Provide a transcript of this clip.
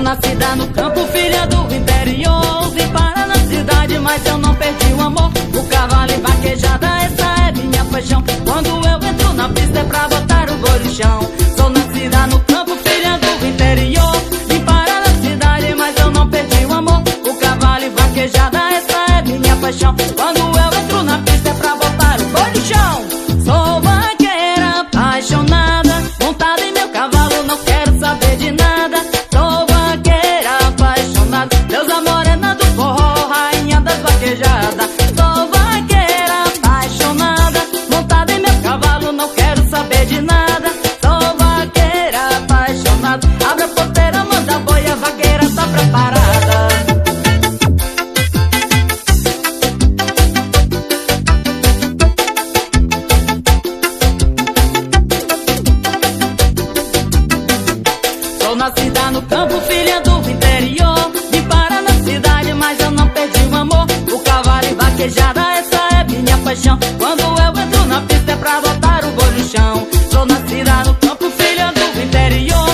nascida no campo, filha do interior. Vim parar na cidade, mas eu não perdi o amor. O cavalo e vaquejada, essa é minha paixão. Quando eu entro na pista é pra botar o boi no chão. Sou nascida no campo, filha do interior. Vim parar na cidade, mas eu não perdi o amor. O cavalo e vaquejada, essa é minha paixão. Quando eu entro na pista é pra botar o boi no chão. Sou vaqueira apaixonada, montada em meu cavalo, não quero saber de nada. Sou vaqueira apaixonada, deusa morena do forró, rainha das vaquejadas. Sou vaqueira apaixonada, montada em meu cavalo, não quero saber de nada. Sou vaqueira apaixonada, abre a porteira, manda boi, a vaqueira tá preparada. Sou nascida no campo, filha do interior. Vim parar na cidade, mas eu não perdi o amor. O cavalo e vaquejada, essa é minha paixão. Quando eu entro na pista é pra botar o boi no chão. Sou nascida no campo, filha do interior.